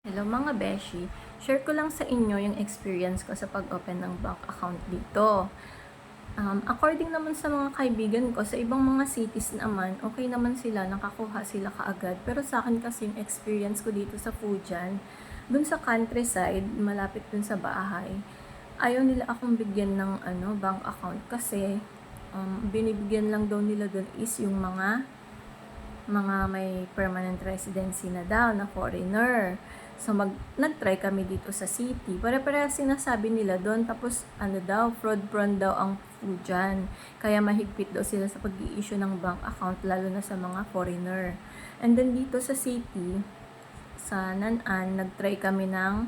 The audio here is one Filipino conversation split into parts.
Hello mga beshi, share ko lang sa inyo yung experience ko sa pag-open ng bank account dito. According naman sa mga kaibigan ko, sa ibang mga cities naman, okay naman sila, nakakuha sila kaagad. Pero sa akin kasi yung experience ko dito sa Fujian, dun sa countryside, malapit dun sa bahay, ayaw nila akong bigyan ng bank account kasi binibigyan lang daw nila dun is yung mga may permanent residency na daw na foreigner. So, nag-try kami dito sa city. Pare-pareha sinasabi nila doon. Tapos, fraud-prone daw ang Fujian. Kaya mahigpit daw sila sa pag-i-issue ng bank account, lalo na sa mga foreigner. And then, dito sa city, sa Nanan, nag-try kami ng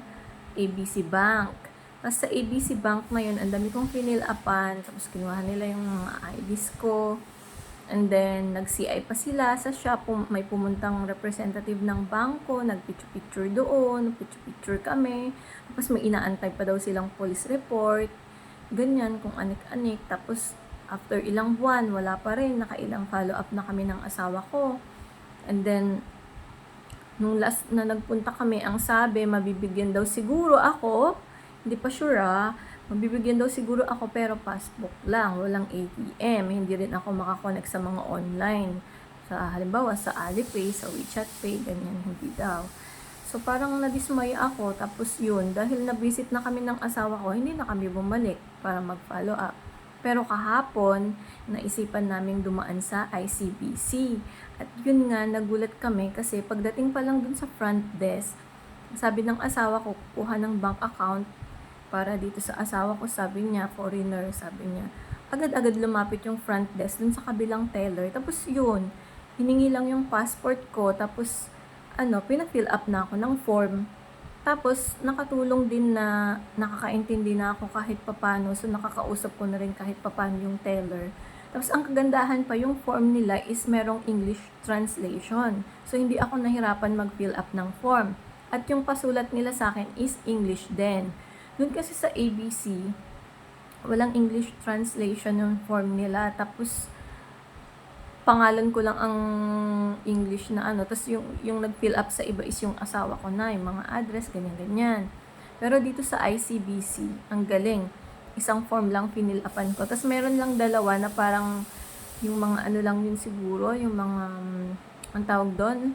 ABC Bank. Tapos sa ABC Bank na yun, ang dami kong finil-upan. Tapos, kinuha nila yung mga IDs ko. And then, nag-CI pa sila sa shop. May pumuntang representative ng bangko, nag-picture-picture doon, picture-picture kami. Tapos may inaantay pa daw silang police report. Ganyan, kung anik-anik. Tapos, after ilang buwan, wala pa rin. Nakailang follow-up na kami ng asawa ko. And then, nung last na nagpunta kami, ang sabi, mabibigyan daw siguro ako. Hindi pa sure mabibigyan daw siguro ako pero passbook lang, walang ATM. Hindi rin ako makakonect sa mga online. Halimbawa, sa Alipay, sa WeChat Pay, ganyan, hindi daw. So, parang nadismay ako. Tapos yun, dahil na-visit na kami ng asawa ko, hindi na kami bumalik para mag-follow up. Pero kahapon, naisipan naming dumaan sa ICBC. At yun nga, nagulat kami kasi pagdating pa lang dun sa front desk, sabi ng asawa ko, kuha ng bank account para dito sa asawa ko, sabi niya, foreigner, sabi niya. Agad-agad lumapit yung front desk dun sa kabilang teller. Tapos yun, hiningi lang yung passport ko. Tapos, pina-fill up na ako ng form. Tapos, nakatulong din na nakakaintindi na ako kahit papano. So, nakakausap ko na rin kahit papano yung teller. Tapos, ang kagandahan pa, yung form nila is merong English translation. So, hindi ako nahirapan mag-fill up ng form. At yung pasulat nila sa akin is English din. Doon kasi sa ABC, walang English translation yung form nila. Tapos, pangalan ko lang ang English na Tapos, yung nag-fill up sa iba is yung asawa ko na, yung mga address, ganyan-ganyan. Pero dito sa ICBC, ang galing. Isang form lang finil upan ko. Tapos, meron lang dalawa na parang yung mga lang yun siguro, yung mga, ang tawag doon,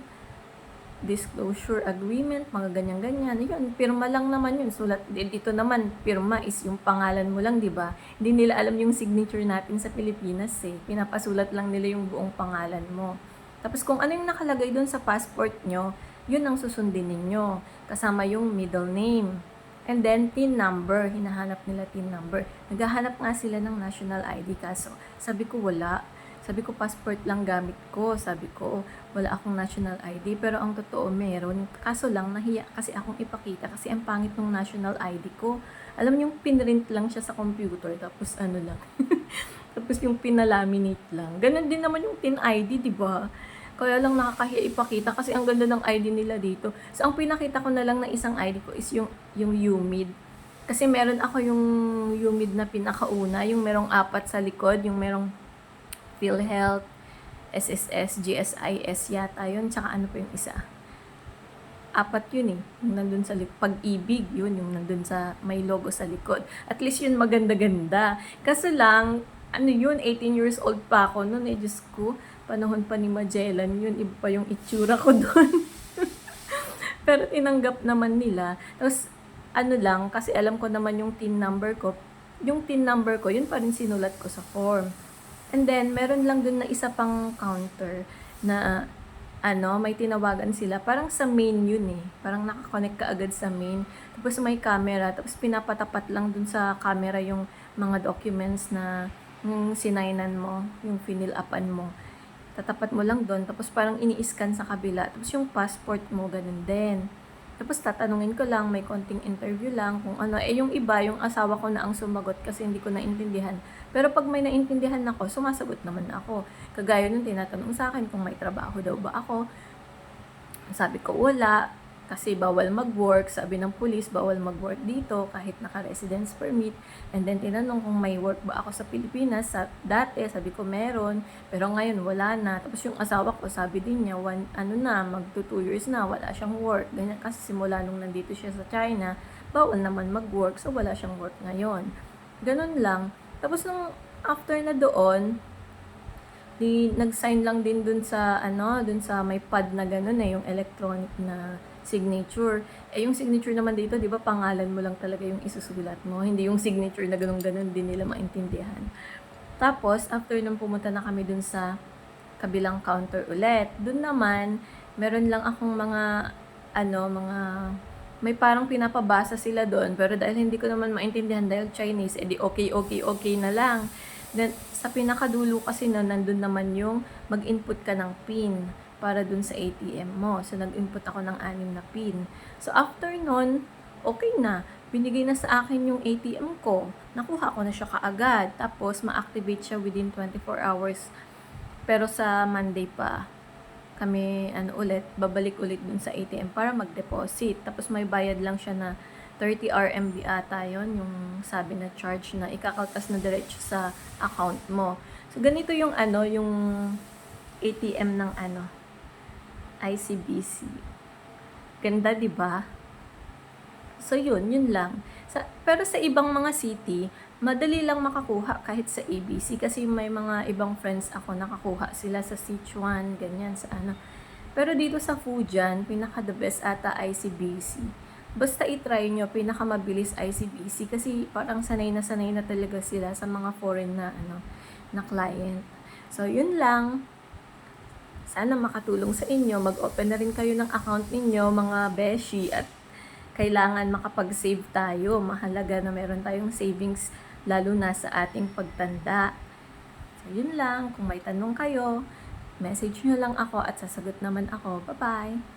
disclosure agreement, mga ganyan-ganyan. Yun, pirma lang naman yun. Sulat dito naman, pirma is yung pangalan mo lang, 'di ba? Hindi nila alam yung signature natin sa Pilipinas eh. Pinapasulat lang nila yung buong pangalan mo. Tapos kung ano yung nakalagay doon sa passport nyo, yun ang susundin ninyo. Kasama yung middle name. And then, TIN number. Hinahanap nila TIN number. Naghahanap nga sila ng national ID kaso. Sabi ko, wala. Sabi ko, passport lang gamit ko. Sabi ko, wala akong national ID. Pero ang totoo, meron. Kaso lang, nahiya kasi akong ipakita kasi ang pangit ng national ID ko. Alam niyo, yung pinrint lang siya sa computer. Tapos lang. Tapos yung pinalaminate lang. Ganon din naman yung TIN ID, di ba? Kaya lang nakakahiya ipakita kasi ang ganda ng ID nila dito. So, ang pinakita ko na lang na isang ID ko is yung UMID. Kasi meron ako yung UMID na pinakauna. Yung merong 4 sa likod. Yung merong PhilHealth, SSS, GSIS yata yun. Tsaka ano pa yung isa? 4 yun eh. Yung nandun sa Pag-ibig, yun. Yung nandun sa may logo sa likod. At least yun maganda-ganda. Kaso lang, 18 years old pa ako noon eh. Diyos ko, panahon pa ni Magellan yun. Iba pa yung itsura ko doon. Pero tinanggap naman nila. Tapos, kasi alam ko naman yung TIN number ko. Yung TIN number ko, yun pa rin sinulat ko sa form. And then, meron lang dun na isa pang counter na, may tinawagan sila. Parang sa main yun eh. Parang nakakonect ka agad sa main. Tapos may camera. Tapos pinapatapat lang dun sa camera yung mga documents na yung sinainan mo, yung finil-upan mo. Tatapat mo lang dun. Tapos parang ini-scan sa kabila. Tapos yung passport mo, ganun din. Tapos tatanungin ko lang, may konting interview lang kung ano. Yung iba, yung asawa ko na ang sumagot kasi hindi ko naintindihan. Pero pag may naintindihan ako, sumasagot naman ako. Kagaya nung tinatanong sa akin kung may trabaho daw ba ako. Sabi ko, wala. Kasi bawal mag-work, sabi ng police, bawal mag-work dito kahit naka-residence permit. And then tinanong kung may work ba ako sa Pilipinas. Dati, sabi ko meron, pero ngayon wala na. Tapos yung asawa ko, sabi din niya, magto 2 years na, wala siyang work. Ganyan kasi simula nung nandito siya sa China, bawal naman mag-work, so wala siyang work ngayon. Ganun lang. Tapos nung after na doon, nag-sign lang din dun sa dun sa may pad na gano'n yung electronic na signature. Yung signature naman dito, 'di ba, pangalan mo lang talaga yung isusulat mo, hindi yung signature na ganun din nila maintindihan. Tapos after nung pumunta na kami dun sa kabilang counter ulit, dun naman meron lang akong mga may parang pinapabasa sila doon, pero dahil hindi ko naman maintindihan dahil Chinese, edi okay na lang. Then, sa pinakadulo kasi nandun naman yung mag-input ka ng PIN para dun sa ATM mo. So, nag-input ako ng 6 na PIN. So, after nun, okay na. Binigay na sa akin yung ATM ko. Nakuha ko na siya kaagad. Tapos, ma-activate siya within 24 hours. Pero sa Monday pa, kami babalik ulit dun sa ATM para mag-deposit. Tapos may bayad lang siya na 30 RMB ata yon, yung sabi na charge na ikakaltas na diretso sa account mo. So ganito yung yung ATM ng ICBC. Ganda, 'di ba? So yun lang. Pero sa ibang mga city, madali lang makakuha kahit sa ABC kasi may mga ibang friends ako nakakuha sila sa Sichuan, ganyan sa Pero dito sa Fujian, pinaka the best ata ICBC. Basta i-try nyo, pinakamabilis ICBC kasi parang sanay na talaga sila sa mga foreign na client. So yun lang. Sana makatulong sa inyo. Mag-open na rin kayo ng account ninyo, mga beshi, at kailangan makapag-save tayo. Mahalaga na meron tayong savings lalo na sa ating pagtanda. So, yun lang. Kung may tanong kayo, message nyo lang ako at sasagot naman ako. Bye-bye!